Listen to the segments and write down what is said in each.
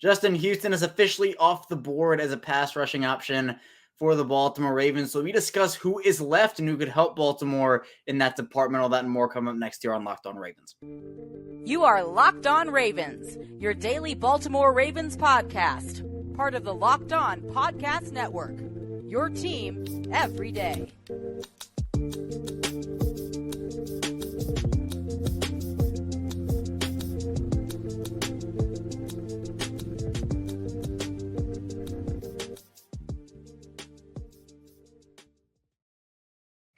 Justin Houston is officially off the board as a pass rushing option for the Baltimore Ravens. So we discuss who is left and who could help Baltimore in that department. All that and more coming up next year on Locked On Ravens. You are Locked On Ravens, your daily Baltimore Ravens podcast. Part of the Locked On Podcast Network, your team every day.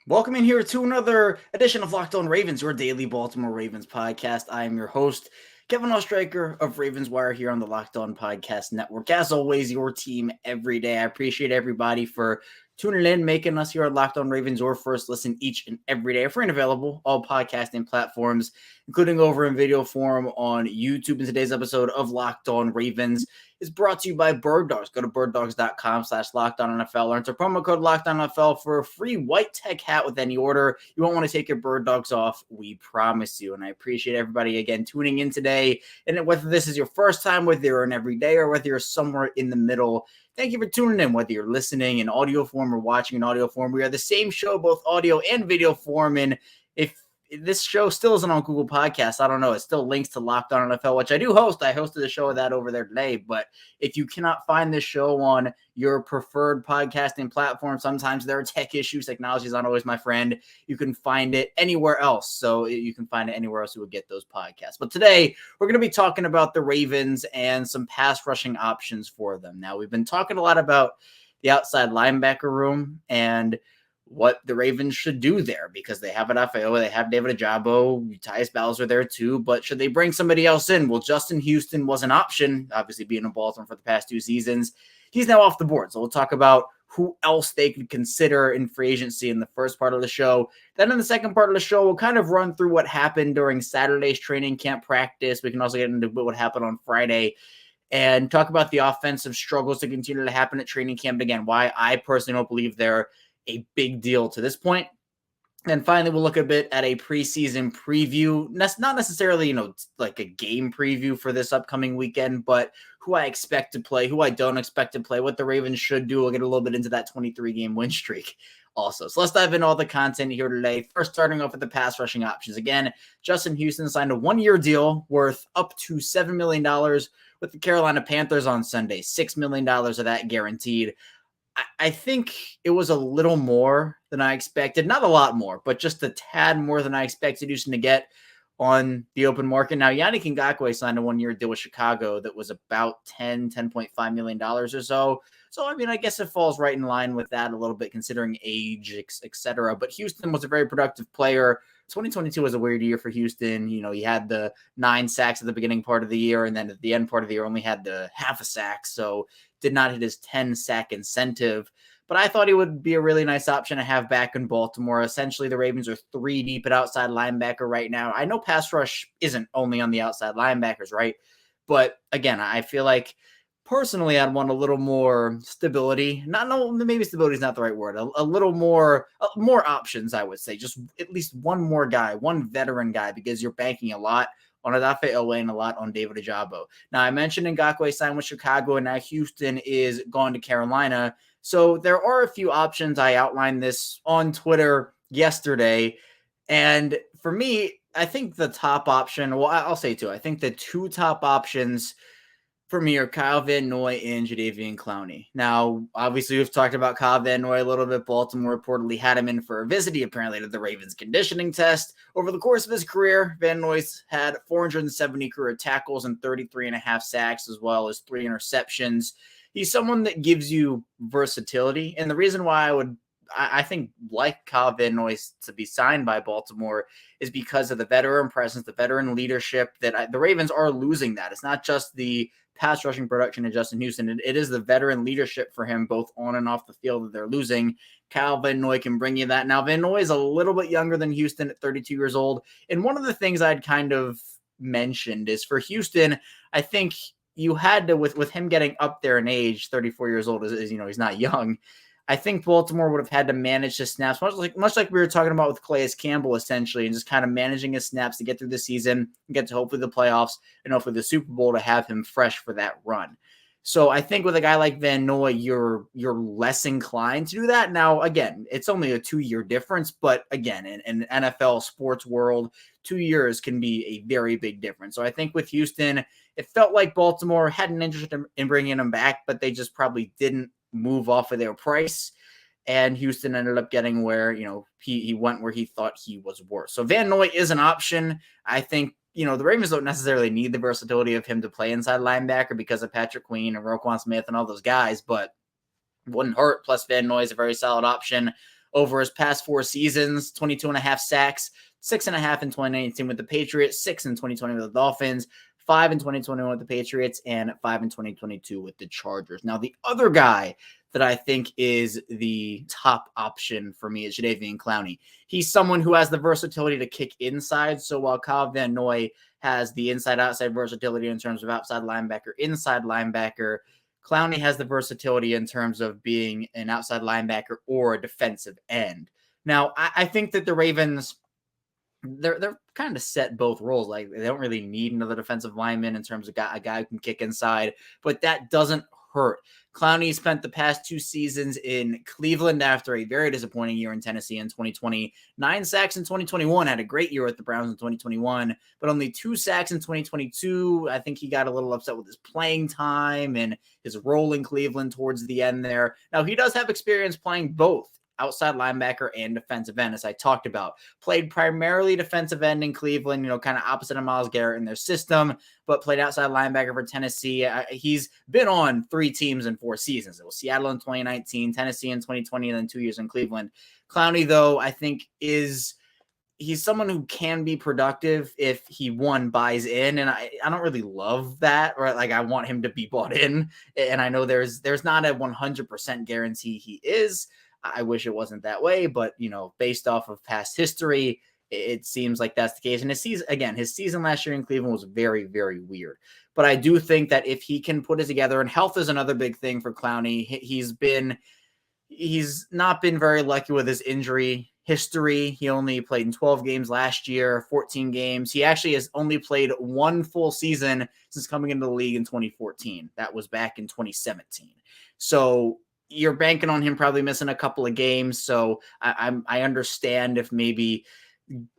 Welcome in here to another edition of Locked On Ravens, your daily Baltimore Ravens podcast. I am your host, Kevin Oestreicher of Ravens Wire here on the Locked On Podcast Network. As always, your team every day. I appreciate everybody for tuning in, making us here at Locked On Ravens your first listen each and every day. Free and available, all podcasting platforms, including over in video form on YouTube. And today's episode of Locked On Ravens is brought to you by birddogs. Go to birddogs.com/LockedOnNFL. Enter promo code LockedOnNFL for a free white tech hat with any order. You won't want to take your bird dogs off, we promise you. And I appreciate everybody again tuning in today. And whether this is your first time, whether you're an everyday or whether you're somewhere in the middle, thank you for tuning in, whether you're listening in audio form or watching in audio form. We are the same show, both audio and video form. And if this show still isn't on Google Podcasts, I don't know. It still links to Locked On NFL, which I do host. I hosted a show of that over there today. But if you cannot find this show on your preferred podcasting platform, sometimes there are tech issues. Technology is not always my friend. You can find it anywhere else. So you can find it anywhere else you would get those podcasts. But today, we're going to be talking about the Ravens and some pass rushing options for them. Now, we've been talking a lot about the outside linebacker room and what the Ravens should do there because they have an FAO, they have David Ojabo, Tyus Bowser there too, but should they bring somebody else in? Well, Justin Houston was an option, obviously being in Baltimore for the past two seasons. He's now off the board, so we'll talk about who else they could consider in free agency in the first part of the show. Then in the second part of the show, we'll kind of run through what happened during Saturday's training camp practice. We can also get into what happened on Friday and talk about the offensive struggles that continue to happen at training camp. Again, why I personally don't believe they're a big deal to this point. And finally, we'll look a bit at a preseason preview. That's not necessarily, like a game preview for this upcoming weekend, but who I expect to play, who I don't expect to play, what the Ravens should do. We'll get a little bit into that 23-game win streak also. So let's dive into all the content here today. First, starting off with the pass rushing options. Again, Justin Houston signed a one-year deal worth up to $7 million with the Carolina Panthers on Sunday. $6 million of that guaranteed. I think it was a little more than I expected. Not a lot more, but just a tad more than I expected Houston to get on the open market. Now, Yannick Ngakoue signed a one-year deal with Chicago that was about $10.5 million or so. So, I mean, I guess it falls right in line with that a little bit considering age, et cetera. But Houston was a very productive player. 2022 was a weird year for Houston. He had the 9 sacks at the beginning part of the year, and then at the end part of the year only had the half a sack. So did not hit his 10-sack incentive. But I thought he would be a really nice option to have back in Baltimore. Essentially, the Ravens are 3 deep at outside linebacker right now. I know pass rush isn't only on the outside linebackers, right? But again, I feel like personally I'd want a little more stability. Maybe stability is not the right word. A little more options, I would say. Just at least one more guy, one veteran guy, because you're banking a lot on Odafe Oweh and a lot on David Ojabo. Now, I mentioned Ngakoue signed with Chicago, and now Houston is gone to Carolina. So there are a few options. I outlined this on Twitter yesterday. And for me, I think the top option, well, I'll say two. I think the two top options for me are Kyle Van Noy and Jadeveon Clowney. Now, obviously, we've talked about Kyle Van Noy a little bit. Baltimore reportedly had him in for a visit. He apparently did the Ravens conditioning test. Over the course of his career, Van Noy's had 470 career tackles and 33.5 sacks, as well as 3 interceptions. He's someone that gives you versatility. And the reason why I think like Kyle Van Noy to be signed by Baltimore is because of the veteran presence, the veteran leadership that the Ravens are losing that. It's not just the pass rushing production of Justin Houston. It is the veteran leadership for him, both on and off the field, that they're losing. Kyle Van Noy can bring you that. Now, Van Noy is a little bit younger than Houston at 32 years old. And one of the things I'd kind of mentioned is for Houston, I think you had to, with him getting up there in age, 34 years old is he's not young. I think Baltimore would have had to manage his snaps, much like we were talking about with Calais Campbell, essentially, and just kind of managing his snaps to get through the season, get to hopefully the playoffs, and hopefully the Super Bowl to have him fresh for that run. So I think with a guy like Van Noy, you're less inclined to do that. Now, again, it's only a 2-year difference, but again, in NFL sports world, 2 years can be a very big difference. So I think with Houston, it felt like Baltimore had an interest in bringing him back, but they just probably didn't move off of their price. And Houston ended up getting where, he went where he thought he was worth. So Van Noy is an option. I think, the Ravens don't necessarily need the versatility of him to play inside linebacker because of Patrick Queen and Roquan Smith and all those guys, but wouldn't hurt. Plus Van Noy is a very solid option over his past 4 seasons, 22.5 sacks, 6.5 in 2019 with the Patriots, 6 in 2020 with the Dolphins, 5 in 2021 with the Patriots, and 5 in 2022 with the Chargers. Now, the other guy that I think is the top option for me is Jadeveon Clowney. He's someone who has the versatility to kick inside. So while Kyle Van Noy has the inside-outside versatility in terms of outside linebacker, inside linebacker, Clowney has the versatility in terms of being an outside linebacker or a defensive end. Now, I think that the Ravens, they're kind of set both roles. Like, they don't really need another defensive lineman in terms of a guy who can kick inside, but that doesn't hurt. Clowney spent the past 2 seasons in Cleveland after a very disappointing year in Tennessee in 2020. 9 sacks in 2021, had a great year with the Browns in 2021, but only 2 sacks in 2022. I think he got a little upset with his playing time and his role in Cleveland towards the end there. Now, he does have experience playing both outside linebacker and defensive end, as I talked about. Played primarily defensive end in Cleveland, kind of opposite of Myles Garrett in their system, but played outside linebacker for Tennessee. He's been on 3 teams in 4 seasons. It was Seattle in 2019, Tennessee in 2020, and then 2 years in Cleveland. Clowney, though, I think he's someone who can be productive if he, buys in, and I don't really love that, right? Like, I want him to be bought in, and I know there's not a 100% guarantee he is. I wish it wasn't that way, but, based off of past history, it seems like that's the case. And his season last year in Cleveland was very, very weird. But I do think that if he can put it together, and health is another big thing for Clowney, he's not been very lucky with his injury history. He only played in 12 games last year, 14 games. He actually has only played 1 full season since coming into the league in 2014. That was back in 2017. So you're banking on him probably missing a couple of games. So I understand if maybe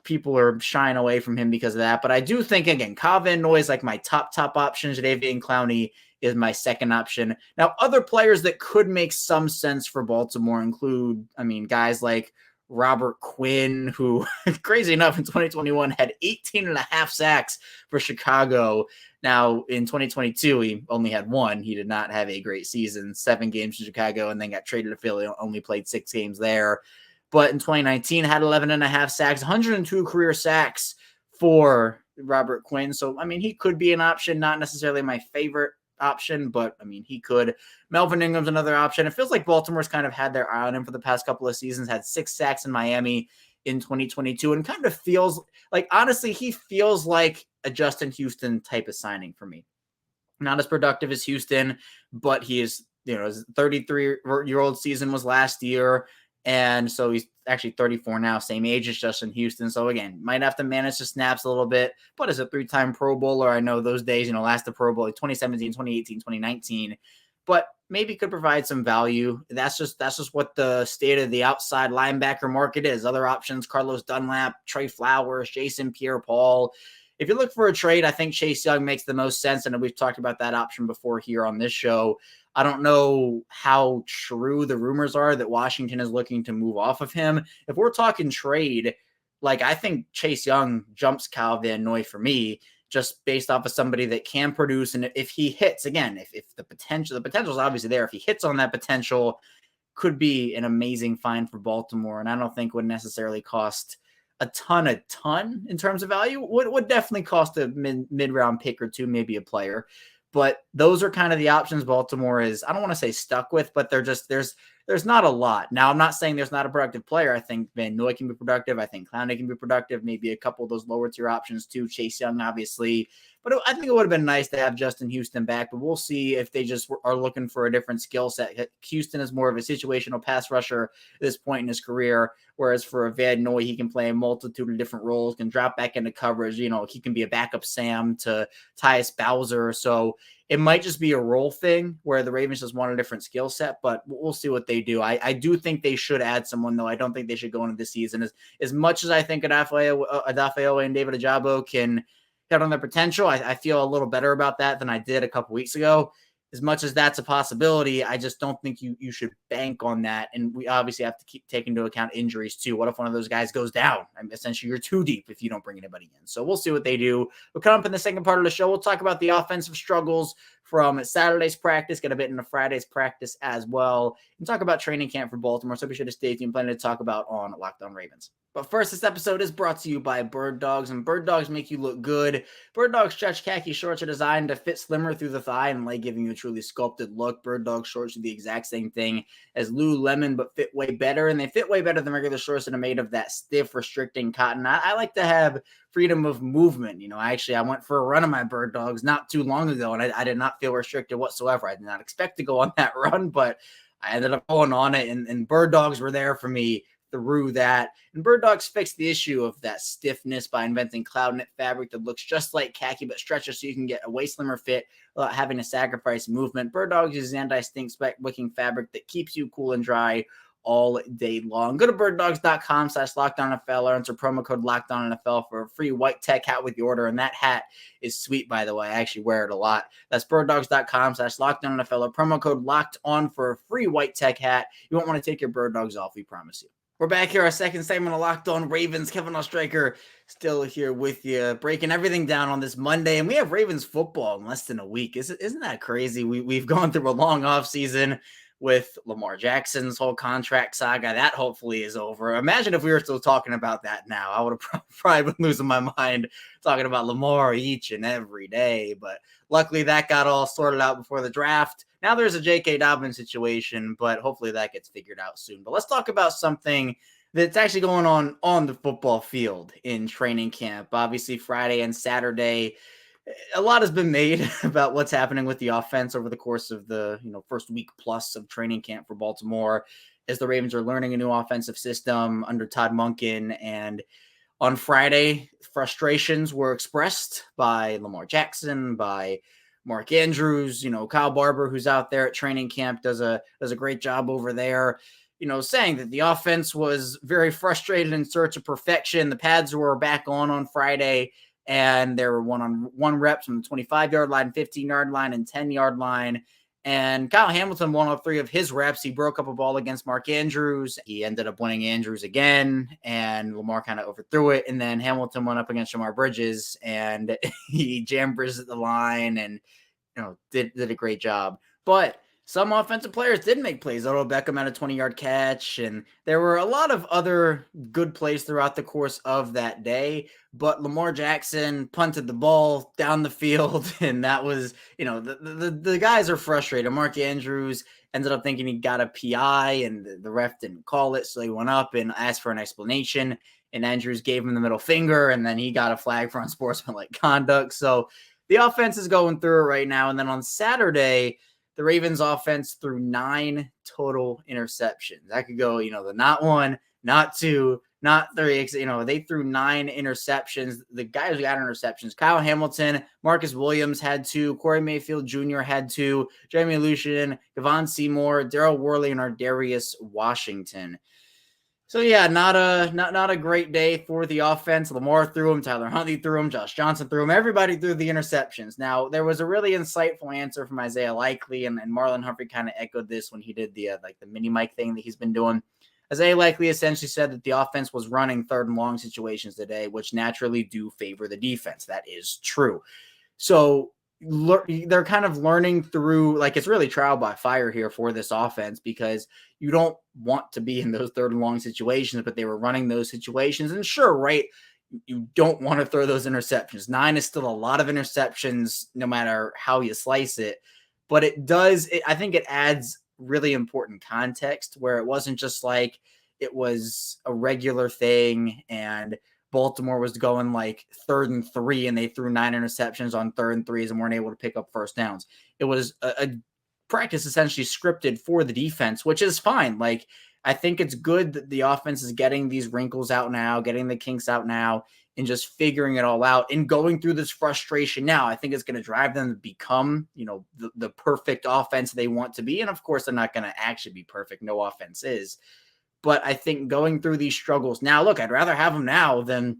people are shying away from him because of that. But I do think, again, Kyle Van Noy is like my top option. Jadeveon Clowney is my second option. Now, other players that could make some sense for Baltimore include, guys like Robert Quinn, who, crazy enough, in 2021 had 18.5 sacks for Chicago. Now, in 2022, he only had 1. He did not have a great season, 7 games in Chicago, and then got traded to Philly, only played 6 games there. But in 2019, had 11.5 sacks, 102 career sacks for Robert Quinn. So, he could be an option, not necessarily my favorite option, but he could. Melvin Ingram's another option. It feels like Baltimore's kind of had their eye on him for the past couple of seasons, had 6 sacks in Miami in 2022, and kind of feels like, honestly, he feels like a Justin Houston type of signing for me. Not as productive as Houston, but he is, his 33-year-old season was last year. And so he's actually 34 now, same age as Justin Houston. So again, might have to manage the snaps a little bit, but as a 3-time Pro Bowler, I know those days, last the Pro Bowl, like 2017, 2018, 2019, but maybe could provide some value. That's just what the state of the outside linebacker market is. Other options, Carlos Dunlap, Trey Flowers, Jason Pierre-Paul. If you look for a trade, I think Chase Young makes the most sense. And we've talked about that option before here on this show. I don't know how true the rumors are that Washington is looking to move off of him. If we're talking trade, I think Chase Young jumps Kyle Van Noy for me, just based off of somebody that can produce. And if he hits, again, if the potential is obviously there. If he hits on that potential, could be an amazing find for Baltimore. And I don't think would necessarily cost a ton in terms of value. Would definitely cost a mid-round pick or 2, maybe a player. But those are kind of the options Baltimore is, I don't want to say stuck with, but there's there's not a lot. Now, I'm not saying there's not a productive player. I think Van Noy can be productive. I think Clowney can be productive. Maybe a couple of those lower tier options too. Chase Young, obviously. But I think it would have been nice to have Justin Houston back, but we'll see if they just are looking for a different skill set. Houston is more of a situational pass rusher at this point in his career, whereas for Van Noy, he can play a multitude of different roles, can drop back into coverage. He can be a backup Sam to Tyus Bowser. So it might just be a role thing where the Ravens just want a different skill set, but we'll see what they do. I do think they should add someone, though. I don't think they should go into this season. As much as I think Adafeowa and David Ajabo can hit on their potential, I feel a little better about that than I did a couple weeks ago. As much as that's a possibility, I just don't think you should bank on that. And we obviously have to keep taking into account injuries too. What if one of those guys goes down? Essentially, you're too deep if you don't bring anybody in. So we'll see what they do. We'll come up in the second part of the show. We'll talk about the offensive struggles from Saturday's practice, get a bit into Friday's practice as well, and talk about training camp for Baltimore. So be sure to stay tuned. Plenty to talk about on Locked On Ravens. But first, this episode is brought to you by Bird Dogs, and Bird Dogs make you look good. Bird Dogs stretch khaki shorts are designed to fit slimmer through the thigh and leg, giving you a truly sculpted look. Bird Dogs shorts do the exact same thing as Lululemon, but fit way better, and they fit way better than regular shorts that are made of that stiff, restricting cotton. I like to have freedom of movement. I went for a run on my Bird Dogs not too long ago, and I did not feel restricted whatsoever. I did not expect to go on that run, but I ended up going on it, and Bird Dogs were there for me through that. And Bird Dogs fixed the issue of that stiffness by inventing cloud knit fabric that looks just like khaki but stretches so you can get a way slimmer fit without having to sacrifice movement. Bird Dogs uses anti-stink spec wicking fabric that keeps you cool and dry all day long. Go to birddogs.com/LockedOnNFL or enter promo code LockedOnNFL for a free white tech hat with your order. And that hat is sweet, by the way. I actually wear it a lot. That's birddogs.com/LockedOnNFL or promo code LockedOn for a free white tech hat. You won't want to take your Bird Dogs off, we promise you. We're back here, our second segment of Locked On Ravens. Kevin Oestreicher still here with you, breaking everything down on this Monday. And we have Ravens football in less than a week. Isn't that crazy? We've gone through a long offseason with Lamar Jackson's whole contract saga. That hopefully is over. Imagine if we were still talking about that now. I would have probably been losing my mind talking about Lamar each and every day. But luckily that got all sorted out before the draft. Now there's a J.K. Dobbins situation, but hopefully that gets figured out soon. But let's talk about something that's actually going on the football field in training camp. Obviously Friday and Saturday, a lot has been made about what's happening with the offense over the course of the first week plus of training camp for Baltimore, as the Ravens are learning a new offensive system under Todd Monken. And on Friday, frustrations were expressed by Lamar Jackson, by Mark Andrews, Kyle Barber, who's out there at training camp, does a great job over there, saying that the offense was very frustrated in search of perfection. The pads were back on Friday, and there were one-on-one reps from the 25-yard line, 15-yard line, and 10-yard line. And Kyle Hamilton won all three of his reps. He broke up a ball against Mark Andrews. He ended up winning Andrews again, and Lamar kind of overthrew it. And then Hamilton went up against Shamar Bridges, and he jambers at the line and did a great job. But some offensive players did make plays. Odell Beckham had a 20-yard catch, and there were a lot of other good plays throughout the course of that day. But Lamar Jackson punted the ball down the field, and that was, the guys are frustrated. Mark Andrews ended up thinking he got a PI, and the ref didn't call it, so he went up and asked for an explanation, and Andrews gave him the middle finger, and then he got a flag for unsportsmanlike conduct. So the offense is going through it right now. And then on Saturday, the Ravens offense threw 9 total interceptions. That could go, the not one, not two, not three. They threw 9 interceptions. The guys who got interceptions: Kyle Hamilton, Marcus Williams had 2, Corey Mayfield Jr. had 2, Jeremy Lucien, Gavon Seymour, Darrell Worley, and Ardarius Washington. So yeah, not a great day for the offense. Lamar threw him, Tyler Huntley threw him, Josh Johnson threw him. Everybody threw the interceptions. Now, there was a really insightful answer from Isaiah Likely, and Marlon Humphrey kind of echoed this when he did the mini mic thing that he's been doing. Isaiah Likely essentially said that the offense was running third and long situations today, which naturally do favor the defense. That is true. So they're kind of learning through, it's really trial by fire here for this offense, because you don't want to be in those third and long situations, but they were running those situations. And sure, right, you don't want to throw those interceptions. 9 is still a lot of interceptions, no matter how you slice it. But I think it adds really important context where it wasn't just like it was a regular thing and Baltimore was going like 3rd and 3 and they threw 9 interceptions on 3rd and 3s and weren't able to pick up first downs. It was a practice essentially scripted for the defense, which is fine. Like, I think it's good that the offense is getting these wrinkles out now, getting the kinks out now, and just figuring it all out and going through this frustration now. I think it's going to drive them to become, the perfect offense they want to be. And of course, they're not going to actually be perfect. No offense is. But I think going through these struggles now, look, I'd rather have them now than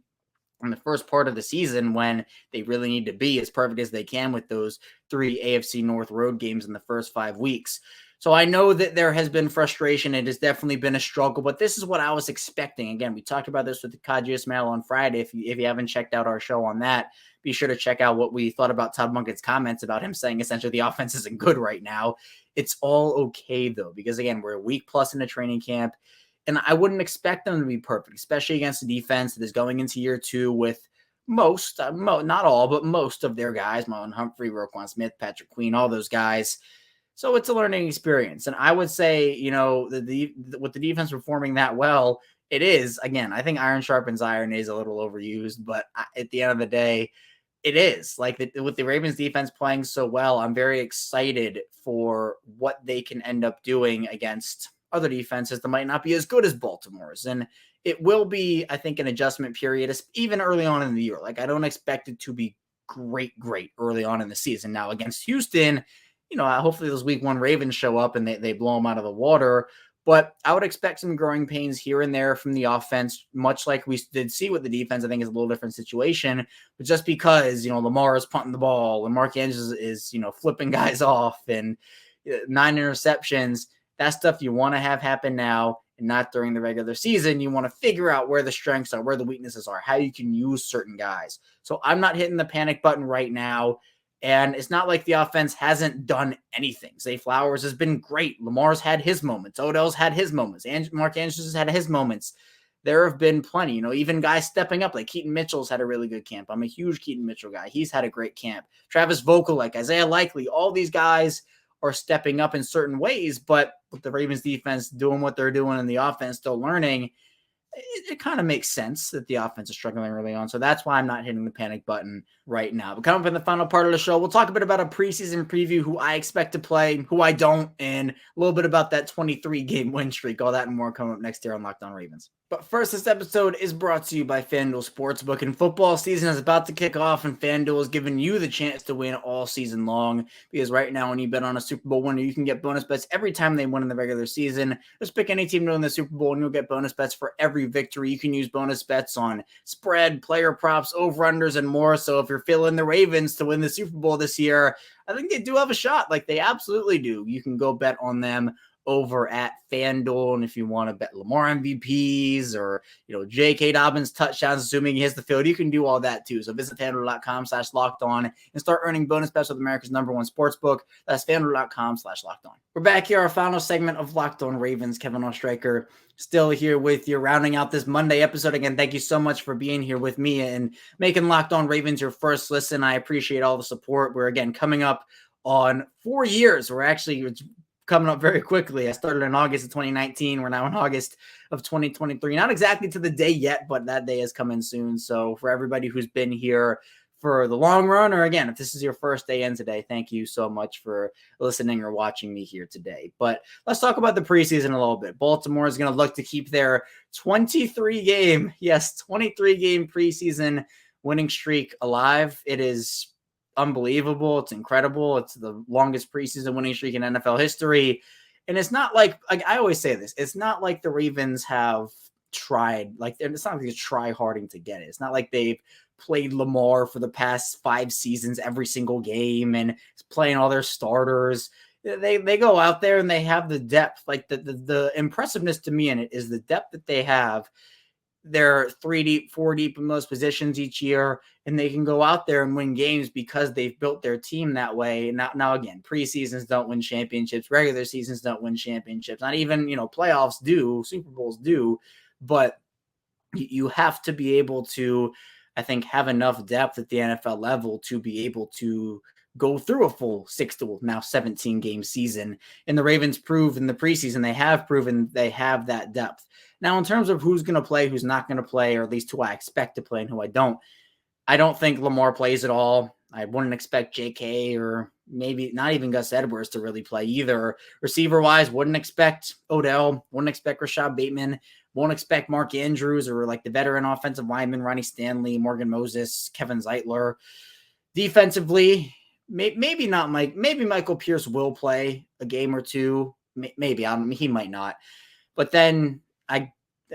in the first part of the season when they really need to be as perfect as they can with those 3 AFC North road games in the first 5 weeks. So I know that there has been frustration. It has definitely been a struggle, but this is what I was expecting. Again, we talked about this with Kaji Ismail on Friday. If you haven't checked out our show on that, be sure to check out what we thought about Todd Munkett's comments about him saying essentially the offense isn't good right now. It's all okay, though, because, again, we're a week plus into training camp, and I wouldn't expect them to be perfect, especially against the defense that is going into year 2 with most, not all, but most of their guys, Marlon Humphrey, Roquan Smith, Patrick Queen, all those guys. So it's a learning experience. And I would say, with the defense performing that well, it is, again, I think iron sharpens iron is a little overused, but at the end of the day, it is. Like, with the Ravens defense playing so well, I'm very excited for what they can end up doing against other defenses that might not be as good as Baltimore's. And it will be, I think, an adjustment period, even early on in the year. Like, I don't expect it to be great early on in the season. Now, against Houston, hopefully those week 1 Ravens show up and they blow them out of the water. But I would expect some growing pains here and there from the offense, much like we did see with the defense. I think is a little different situation. But just because, Lamar is punting the ball and Mark Andrews is, flipping guys off and 9 interceptions, that's stuff you want to have happen now and not during the regular season. You want to figure out where the strengths are, where the weaknesses are, how you can use certain guys. So I'm not hitting the panic button right now. And it's not like the offense hasn't done anything. Zay Flowers has been great. Lamar's had his moments. Odell's had his moments. Mark Andrews has had his moments. There have been plenty, even guys stepping up, like Keaton Mitchell's had a really good camp. I'm a huge Keaton Mitchell guy. He's had a great camp. Travis Vokalek, Isaiah Likely, all these guys are stepping up in certain ways, but with the Ravens defense doing what they're doing and the offense still learning, it kind of makes sense that the offense is struggling early on. So that's why I'm not hitting the panic button right now. But coming up in the final part of the show, we'll talk a bit about a preseason preview, who I expect to play, who I don't, and a little bit about that 23-game win streak. All that and more coming up next here on Locked On Ravens. But first, this episode is brought to you by FanDuel Sportsbook. And football season is about to kick off, and FanDuel is giving you the chance to win all season long. Because right now, when you bet on a Super Bowl winner, you can get bonus bets every time they win in the regular season. Just pick any team to win the Super Bowl, and you'll get bonus bets for every victory. You can use bonus bets on spread, player props, over-unders, and more. So if you're feeling the Ravens to win the Super Bowl this year, I think they do have a shot. Like, they absolutely do. You can go bet on them over at FanDuel. And if you want to bet Lamar MVPs or, J.K. Dobbins touchdowns, assuming he hits the field, you can do all that too. So visit FanDuel.com/lockedon and start earning bonus bets with America's #1 sportsbook. That's FanDuel.com/lockedon. We're back here, our final segment of Locked On Ravens. Kevin Oestreicher still here with you, rounding out this Monday episode. Again, thank you so much for being here with me and making Locked On Ravens your first listen. I appreciate all the support. We're, again, coming up on 4 years. We're actually coming up very quickly. I started in August of 2019. We're now in August of 2023. Not exactly to the day yet, but that day is coming soon. So for everybody who's been here for the long run, or again, if this is your first day in today, thank you so much for listening or watching me here today. But let's talk about the preseason a little bit. Baltimore is going to look to keep their 23-game preseason winning streak alive. It is unbelievable. It's incredible. It's the longest preseason winning streak in NFL history. And it's not like I always say this, it's not like the Ravens have tried, it's not like they're try-harding to get it. It's not like they've played Lamar for the past 5 seasons every single game and playing all their starters. They go out there and they have the depth. Like the impressiveness to me in it is the depth that they have. They're 3 deep, 4 deep in most positions each year, and they can go out there and win games because they've built their team that way. Now again, preseasons don't win championships. Regular seasons don't win championships. Not even, playoffs do. Super Bowls do. But you have to be able to, I think, have enough depth at the NFL level to be able to go through a full 6 to now 17 game season. And the Ravens prove in the preseason, they have proven they have that depth. Now, in terms of who's going to play, who's not going to play, or at least who I expect to play and who I don't think Lamar plays at all. I wouldn't expect JK or maybe not even Gus Edwards to really play either. Receiver-wise, wouldn't expect Odell, wouldn't expect Rashad Bateman, won't expect Mark Andrews or like the veteran offensive lineman, Ronnie Stanley, Morgan Moses, Kevin Zeitler. Defensively, maybe not Mike. Maybe Michael Pierce will play a game or two. Maybe he might not. But then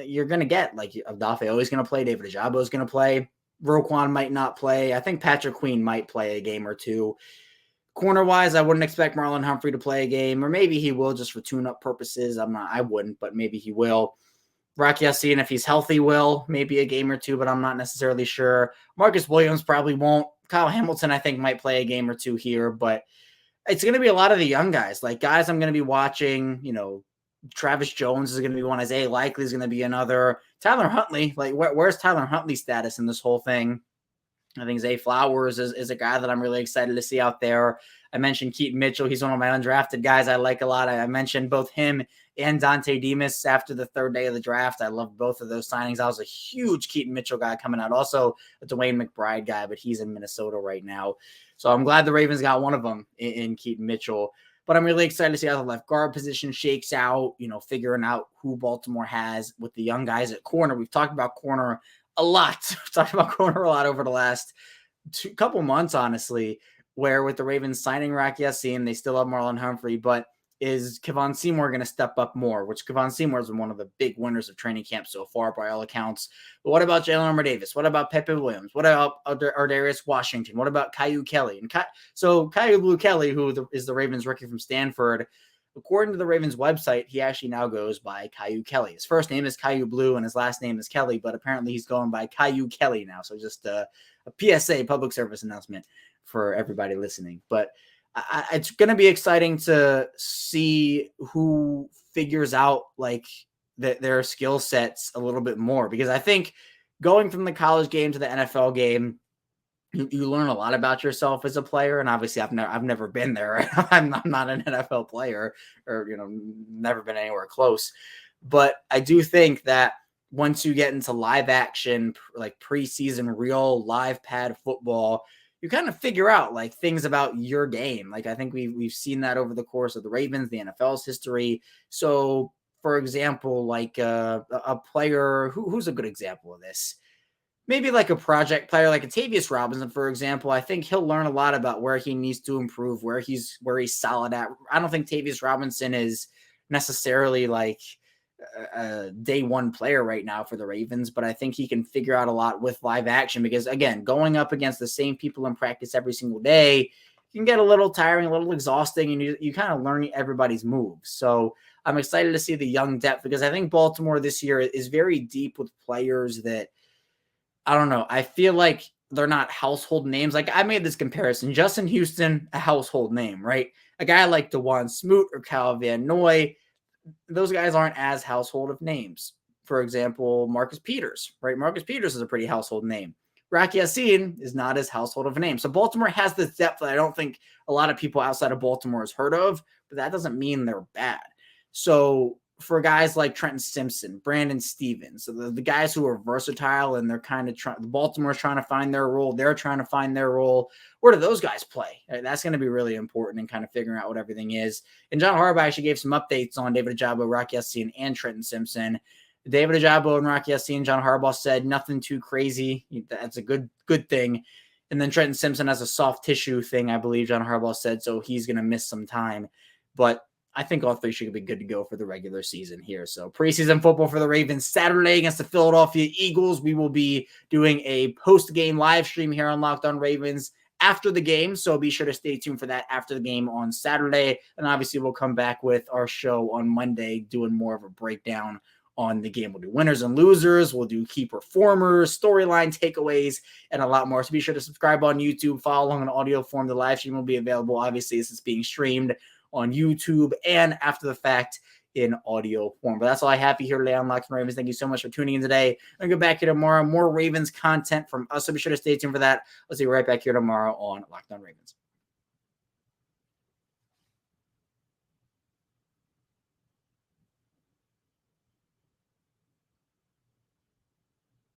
you're going to get like Adafio is going to play. David Ojabo is going to play. Roquan might not play. I think Patrick Queen might play a game or two. Corner-wise, I wouldn't expect Marlon Humphrey to play a game, or maybe he will just for tune-up purposes. I wouldn't, but maybe he will. Rock Ya-Sin, if he's healthy, will. Maybe a game or two, but I'm not necessarily sure. Marcus Williams probably won't. Kyle Hamilton, I think, might play a game or two here, but it's going to be a lot of the young guys. Like, guys I'm going to be watching, Travis Jones is going to be one. Isaiah Likely is going to be another. Tyler Huntley, like where's Tyler Huntley's status in this whole thing? I think Zay Flowers is a guy that I'm really excited to see out there. I mentioned Keaton Mitchell. He's one of my undrafted guys I like a lot. I mentioned both him and Dante Demas after the third day of the draft. I love both of those signings. I was a huge Keaton Mitchell guy coming out. Also a Dwayne McBride guy, but he's in Minnesota right now. So I'm glad the Ravens got one of them in Keaton Mitchell. But I'm really excited to see how the left guard position shakes out, figuring out who Baltimore has with the young guys at corner. We've talked about corner a lot. We've talked about corner a lot over the last couple months, honestly, where with the Ravens signing Rock Ya-Sin, they still have Marlon Humphrey, but is Kevon Seymour going to step up more, which Kevon Seymour has been one of the big winners of training camp so far by all accounts. But what about Jalen Armour-Davis? What about Pepe Williams? What about Ardarius Washington? What about Caillou Kelly? And Caillou Blue Kelly, who is the Ravens rookie from Stanford, according to the Ravens website, he actually now goes by Caillou Kelly. His first name is Caillou Blue and his last name is Kelly, but apparently he's going by Caillou Kelly now. So just a PSA, public service announcement for everybody listening. But it's going to be exciting to see who figures out like their skill sets a little bit more, because I think going from the college game to the NFL game, you learn a lot about yourself as a player. And obviously I've never been there. Right? I'm not an NFL player or, never been anywhere close, but I do think that once you get into live action, like preseason, real live pad football, you kind of figure out like things about your game. Like I think we've seen that over the course of the Ravens, the NFL's history. So for example, like a player who's a good example of this, maybe like a project player, like a Tavius Robinson, for example, I think he'll learn a lot about where he needs to improve, where he's solid at. I don't think Tavius Robinson is necessarily like a day one player right now for the Ravens, but I think he can figure out a lot with live action, because again, going up against the same people in practice every single day can get a little tiring, a little exhausting, and you kind of learn everybody's moves. So I'm excited to see the young depth, because I think Baltimore this year is very deep with players that, I don't know, I feel like they're not household names. Like I made this comparison, Justin Houston, a household name, right? A guy like DeJuan Smoot or Kyle Van Noy, those guys aren't as household of names. For example, Marcus Peters, right? Marcus Peters is a pretty household name. Rock Ya-Sin is not as household of a name. So Baltimore has this depth that I don't think a lot of people outside of Baltimore has heard of, but that doesn't mean they're bad. So for guys like Trenton Simpson, Brandon Stevens, so the guys who are versatile and they're kind of Baltimore's trying to find their role. They're trying to find their role. Where do those guys play? That's going to be really important in kind of figuring out what everything is. And John Harbaugh actually gave some updates on David Ojabo, Rock Ya-Sin, and Trenton Simpson. David Ojabo and Rock Ya-Sin, John Harbaugh said nothing too crazy. That's a good thing. And then Trenton Simpson has a soft tissue thing, I believe John Harbaugh said, so he's going to miss some time. But I think all three should be good to go for the regular season here. So preseason football for the Ravens Saturday against the Philadelphia Eagles. We will be doing a post-game live stream here on Locked On Ravens after the game. So be sure to stay tuned for that after the game on Saturday. And obviously we'll come back with our show on Monday doing more of a breakdown on the game. We'll do winners and losers. We'll do key performers, storyline takeaways, and a lot more. So be sure to subscribe on YouTube, follow along in audio form. The live stream will be available, obviously, as it's being streamed on YouTube and after the fact in audio form. But that's all I have for you here today on Locked On Ravens. Thank you so much for tuning in today. I'll get back here tomorrow. More Ravens content from us, so be sure to stay tuned for that. I'll see you right back here tomorrow on Locked On Ravens.